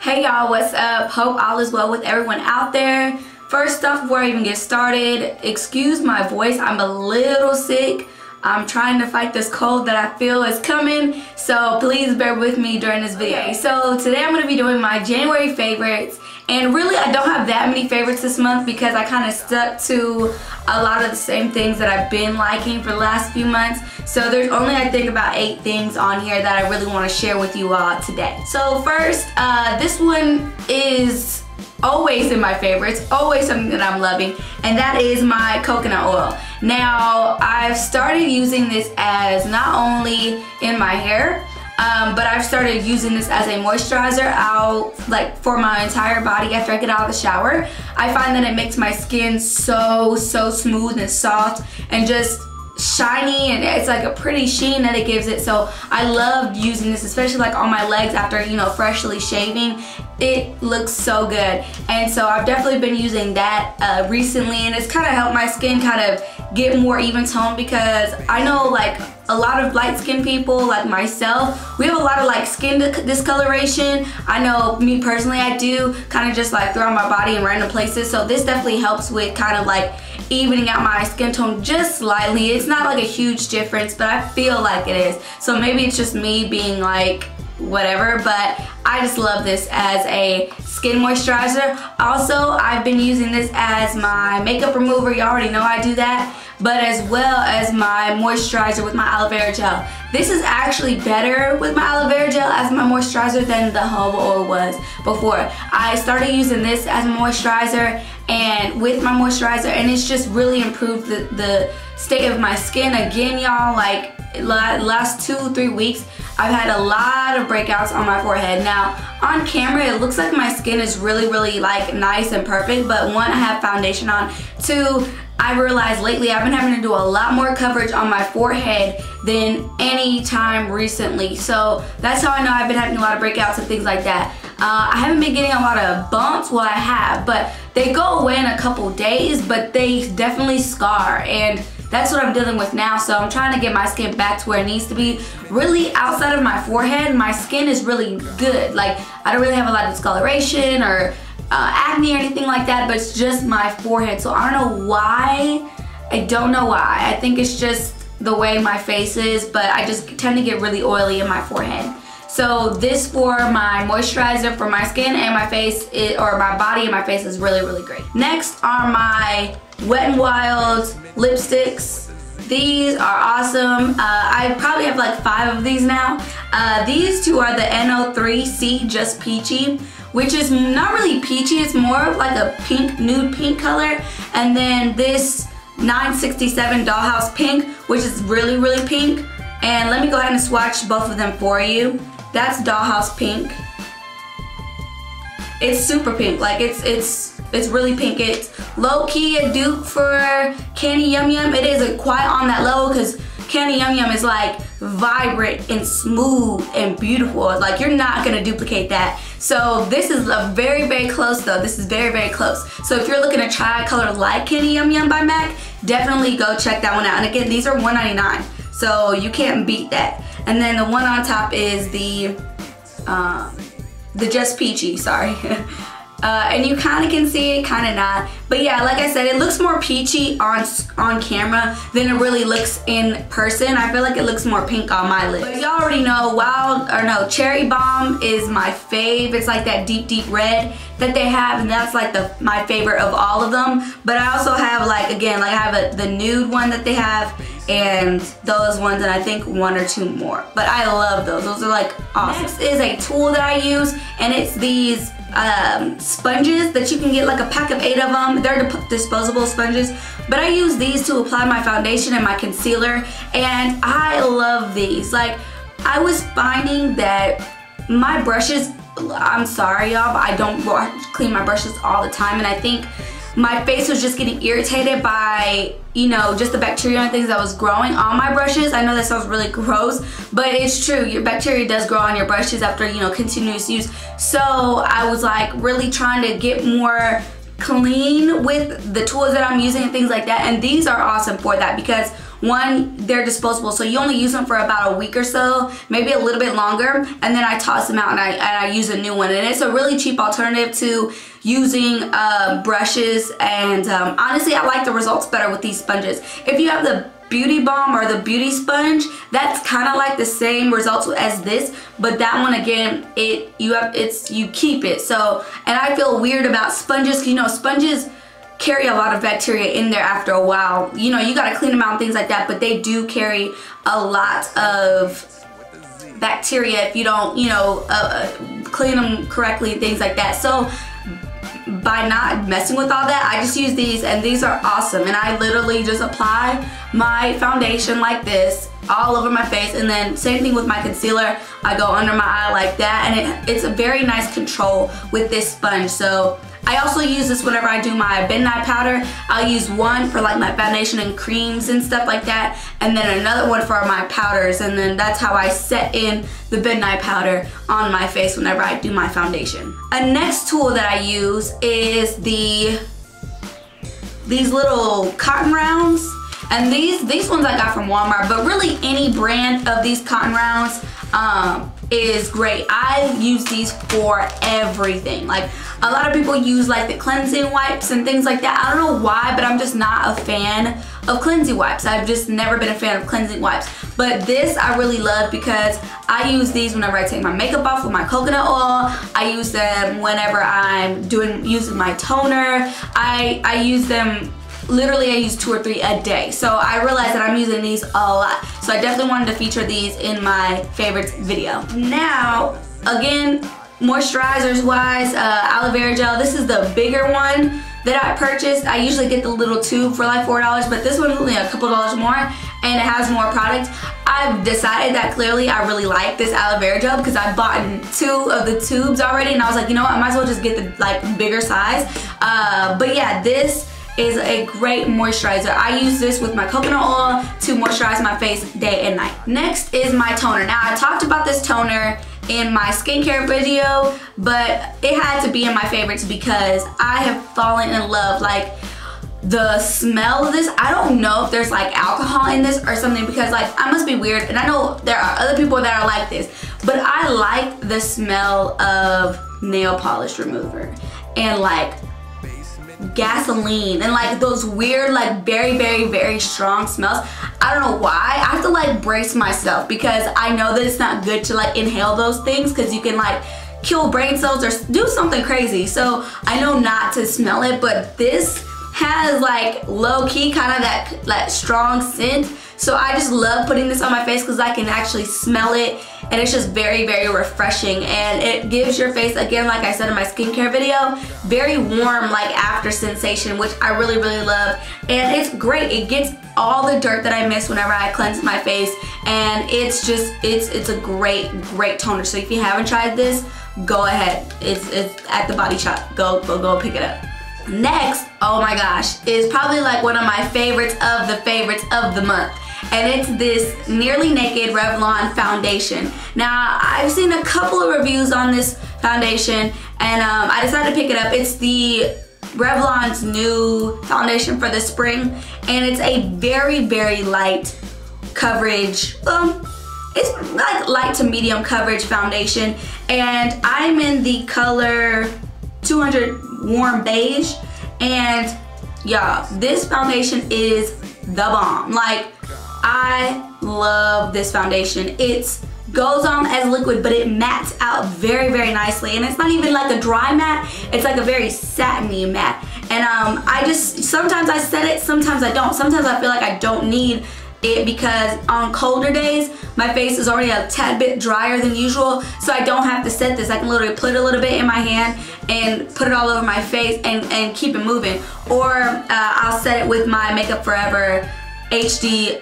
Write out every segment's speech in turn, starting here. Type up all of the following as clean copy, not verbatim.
Hey y'all, what's up? Hope all is well with everyone out there. First off, before I even get started, excuse my voice. I'm a little sick. I'm trying to fight this cold that I feel is coming, so please bear with me during this video. So today I'm going to be doing my January favorites, and really I don't have that many favorites this month because I kind of stuck to a lot of the same things that I've been liking for the last few months. So there's only, I think, about 8 things on here that I really want to share with you all today. So first, this one is always in my favorites, always something that I'm loving, and that is my coconut oil. Now, I've started using this as not only in my hair, but I've started using this as a moisturizer for my entire body after I get out of the shower. I find that it makes my skin so smooth and soft and just shiny, and it's like a pretty sheen that it gives it. So I love using this, especially like on my legs after, you know, freshly shaving. It looks so good, and so I've definitely been using that recently, and it's kind of helped my skin kind of get more even tone, because I know like a lot of light-skinned people like myself, we have a lot of like skin discoloration. I know me personally, I do kind of just like throughout my body in random places, so this definitely helps with kind of like evening out my skin tone just slightly. It's not like a huge difference, but I feel like it is. So maybe it's just me being like whatever, but I just love this as a skin moisturizer. Also, I've been using this as my makeup remover. You already know I do that, but as well as my moisturizer with my aloe vera gel. This is actually better with my aloe vera gel as my moisturizer than the jojoba oil was before. I started using this as a moisturizer and with my moisturizer, and it's just really improved the state of my skin. Again, y'all, like last 2-3 weeks, I've had a lot of breakouts on my forehead. Now, on camera, it looks like my skin is really like nice and perfect, but one, I have foundation on. Two, I realized lately I've been having to do a lot more coverage on my forehead than any time recently. So that's how I know I've been having a lot of breakouts and things like that. I haven't been getting a lot of bumps. Well, I have, but they go away in a couple days, but they definitely scar, and that's what I'm dealing with now. So I'm trying to get my skin back to where it needs to be. Really, outside of my forehead, my skin is really good. Like, I don't really have a lot of discoloration or acne or anything like that, but it's just my forehead. So I don't know why. I don't know why. I think it's just the way my face is, but I just tend to get really oily in my forehead. So this for my moisturizer for my skin and my face, or my body and my face, is really great. Next are my Wet n Wild lipsticks. These are awesome. I probably have like 5 of these now. These two are the NO3C Just Peachy, which is not really peachy, it's more of like a pink, nude pink color. And then this 967 Dollhouse Pink, which is really pink. And let me go ahead and swatch both of them for you. That's Dollhouse Pink. It's super pink, like it's really pink. It's low-key a dupe for Candy Yum Yum. It isn't quite on that level because Candy Yum Yum is like vibrant and smooth and beautiful. Like, you're not gonna duplicate that. So this is a very close though. This is very close. So if you're looking to try a color like Candy Yum Yum by MAC, definitely go check that one out. And again, these are $1.99, so you can't beat that. And then the one on top is the Just Peachy, sorry. And you kind of can see it, kind of not. But yeah, like I said, it looks more peachy on camera than it really looks in person. I feel like it looks more pink on my lips. But y'all already know Cherry Bomb is my fave. It's like that deep red that they have, and that's like my favorite of all of them. But I also have like, again, like I have the nude one that they have, and those ones, and I think 1 or 2 more. But I love those. Those are like awesome. Next is a tool that I use, and it's these sponges that you can get, like a pack of 8 of them. They're disposable sponges, but I use these to apply my foundation and my concealer, and I love these. Like, I was finding that my brushes, I'm sorry y'all, but I don't clean my brushes all the time, and I think my face was just getting irritated by, you know, just the bacteria and things that was growing on my brushes. I know that sounds really gross, but it's true. Your bacteria does grow on your brushes after, you know, continuous use. So I was like really trying to get more clean with the tools that I'm using and things like that, and these are awesome for that, because One, they're disposable, so you only use them for about a week or so, maybe a little bit longer, and then I toss them out and I use a new one. And it's a really cheap alternative to using brushes, and honestly, I like the results better with these sponges. If you have the Beauty Balm or the Beauty Sponge, that's kind of like the same results as this, but that one again, you keep it. So, and I feel weird about sponges, 'cause you know, sponges carry a lot of bacteria in there after a while. You know, you gotta clean them out and things like that, but they do carry a lot of bacteria if you don't, you know, clean them correctly and things like that. So by not messing with all that, I just use these, and these are awesome. And I literally just apply my foundation like this all over my face, and then same thing with my concealer. I go under my eye like that, and it's a very nice control with this sponge. So I also use this whenever I do my midnight powder. I'll use one for like my foundation and creams and stuff like that, and then another one for my powders, and then that's how I set in the midnight powder on my face whenever I do my foundation. A next tool that I use is these little cotton rounds, and these ones I got from Walmart, but really any brand of these cotton rounds is great. I use these for everything. Like, a lot of people use like the cleansing wipes and things like that. I don't know why, but I'm just not a fan of cleansing wipes. I've just never been a fan of cleansing wipes. But this I really love because I use these whenever I take my makeup off with my coconut oil. I use them whenever I'm using my toner. I use them, literally I use 2 or 3 a day. So I realized that I'm using these a lot. So I definitely wanted to feature these in my favorites video. Now, again, moisturizers wise, aloe vera gel. This is the bigger one that I purchased. I usually get the little tube for like $4, but this one's only a couple dollars more, and it has more products. I've decided that clearly I really like this aloe vera gel because I bought 2 of the tubes already, and I was like, you know what, I might as well just get the like bigger size. But yeah, this is a great moisturizer. I use this with my coconut oil to moisturize my face day and night. Next is my toner. Now, I talked about this toner in my skincare video, but it had to be in my favorites because I have fallen in love. Like, the smell of this, I don't know if there's like alcohol in this or something, because like I must be weird, and I know there are other people that are like this, but I like the smell of nail polish remover and like gasoline and like those weird like very strong smells. I don't know why. I have to like brace myself because I know that it's not good to like inhale those things because you can like kill brain cells or do something crazy. So I know not to smell it, but this has like low-key kind of that strong scent. So I just love putting this on my face because I can actually smell it, and it's just very refreshing, and it gives your face, again, like I said in my skincare video, very warm like after sensation, which I really love. And it's great. It gets all the dirt that I miss whenever I cleanse my face, and it's just it's a great toner. So if you haven't tried this, go ahead. It's at the Body Shop. Go pick it up. Next, oh my gosh, is probably like one of my favorites of the month, and it's this Nearly Naked Revlon foundation. Now, I've seen a couple of reviews on this foundation, and I decided to pick it up. It's the Revlon's new foundation for the spring, and it's a very light coverage. It's like light to medium coverage foundation, and I'm in the color 200 Warm Beige, and y'all, this foundation is the bomb. Like, I love this foundation. It goes on as liquid, but it mattes out very nicely, and it's not even like a dry matte, it's like a very satiny matte. And I just, sometimes I set it, sometimes I don't. Sometimes I feel like I don't need it because on colder days my face is already a tad bit drier than usual, so I don't have to set this. I can literally put it a little bit in my hand and put it all over my face and keep it moving. Or I'll set it with my Makeup Forever HD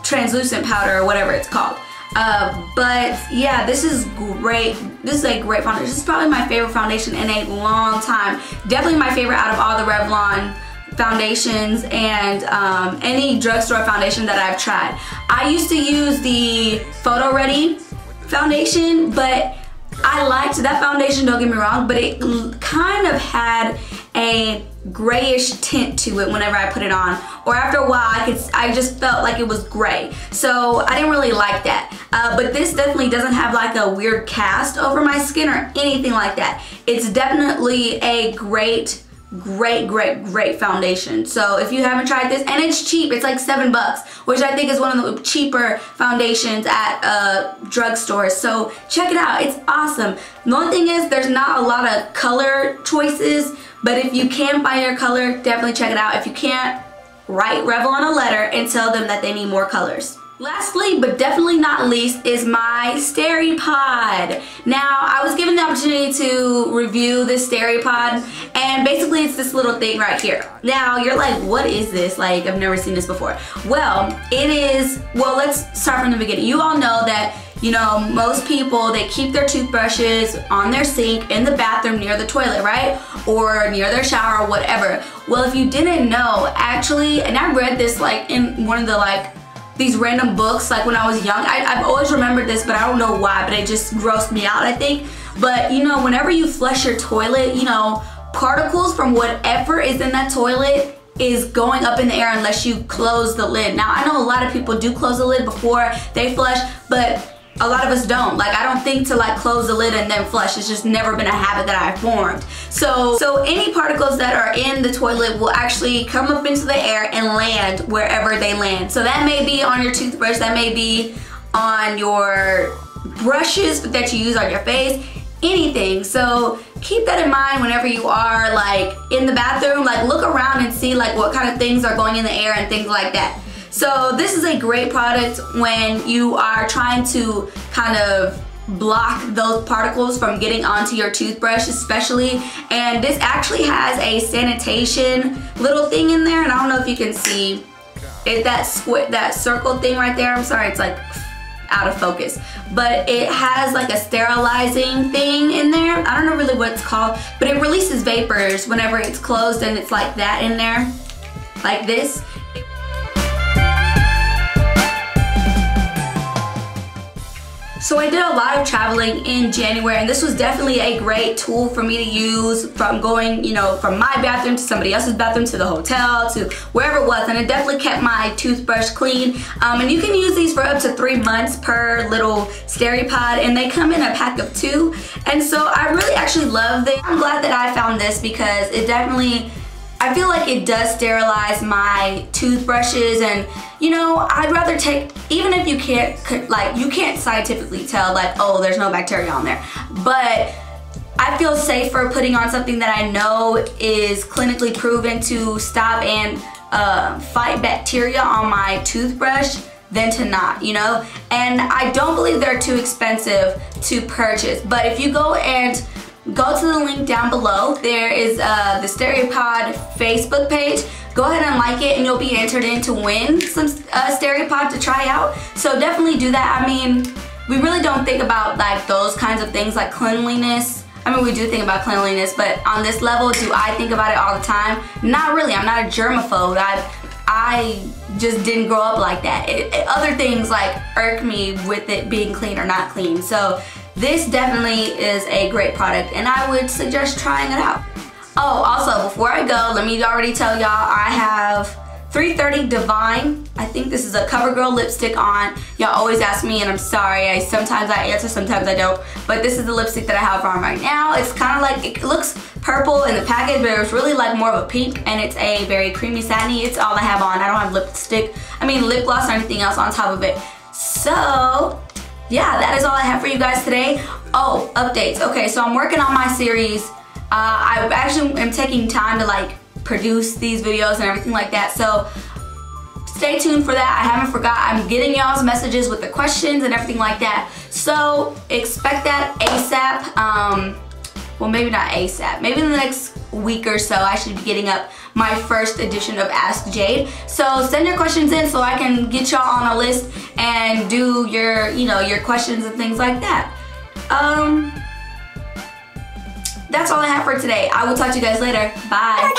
translucent powder or whatever it's called. But yeah, this is great. This is a great foundation. This is probably my favorite foundation in a long time. Definitely my favorite out of all the Revlon foundations and any drugstore foundation that I've tried. I used to use the Photo Ready foundation, but I liked that foundation, don't get me wrong, but it kind of had a grayish tint to it whenever I put it on, or after a while I just felt like it was gray. So I didn't really like that. But this definitely doesn't have like a weird cast over my skin or anything like that. It's definitely a great foundation. So if you haven't tried this, and it's cheap, it's like $7, which I think is one of the cheaper foundations at drugstores. So check it out, it's awesome. The only thing is there's not a lot of color choices, but if you can find your color, definitely check it out. If you can't, write Revlon a letter and tell them that they need more colors. Lastly, but definitely not least, is my Steri Pod. Now, I was given the opportunity to review this Steri Pod, and basically it's this little thing right here. Now, you're like, what is this? Like, I've never seen this before. Well, it is, well, let's start from the beginning. You all know that, you know, most people, they keep their toothbrushes on their sink in the bathroom near the toilet, right? Or near their shower or whatever. Well, if you didn't know, actually, and I read this like in one of the like, these random books, like when I was young. I've always remembered this, but I don't know why, but it just grossed me out, I think. But you know, whenever you flush your toilet, you know, particles from whatever is in that toilet is going up in the air unless you close the lid. Now, I know a lot of people do close the lid before they flush, but a lot of us don't. Like, I don't think to like close the lid and then flush. It's just never been a habit that I've formed. So any particles that are in the toilet will actually come up into the air and land wherever they land. So that may be on your toothbrush, that may be on your brushes that you use on your face, anything. So keep that in mind whenever you are like in the bathroom. Like, look around and see like what kind of things are going in the air and things like that. So this is a great product when you are trying to kind of block those particles from getting onto your toothbrush especially. And this actually has a sanitation little thing in there, and I don't know if you can see it, that circle thing right there. I'm sorry, it's like out of focus, but it has like a sterilizing thing in there. I don't know really what it's called, but it releases vapors whenever it's closed, and it's like that in there, like this. So I did a lot of traveling in January, and this was definitely a great tool for me to use from going, you know, from my bathroom to somebody else's bathroom to the hotel to wherever it was, and it definitely kept my toothbrush clean. And you can use these for up to 3 months per little Steripod, and they come in a pack of 2. And so I really actually love this. I'm glad that I found this because it definitely, I feel like it does sterilize my toothbrushes. And you know, I'd rather take, even if you can't, like, you can't scientifically tell like, oh, there's no bacteria on there, but I feel safer putting on something that I know is clinically proven to stop and fight bacteria on my toothbrush than to not, you know. And I don't believe they're too expensive to purchase, but if you go to the link down below, there is the Steripod Facebook page. Go ahead and like it, and you'll be entered in to win some Steripod to try out. So definitely do that. I mean, we really don't think about like those kinds of things like cleanliness. I mean, we do think about cleanliness, but on this level, do I think about it all the time? Not really. I'm not a germaphobe. I just didn't grow up like that. Other things like irk me with it being clean or not clean. So this definitely is a great product, and I would suggest trying it out. Oh, also, before I go, let me already tell y'all, I have 330 Divine. I think this is a CoverGirl lipstick on. Y'all always ask me, and I'm sorry, sometimes I answer, sometimes I don't, but this is the lipstick that I have on right now. It's kind of like, it looks purple in the package, but it's really like more of a pink, and it's a very creamy satiny. It's all I have on. I don't have lip gloss or anything else on top of it. So yeah, that is all I have for you guys today. Oh, updates. Okay, so I'm working on my series. I actually am taking time to like produce these videos and everything like that, so stay tuned for that. I haven't forgot. I'm getting y'all's messages with the questions and everything like that, so expect that ASAP. Well, maybe not ASAP, maybe in the next week or so I should be getting up my first edition of Ask Jade. So send your questions in so I can get y'all on a list and do your, you know, your questions and things like that. That's all I have for today. I will talk to you guys later. Bye.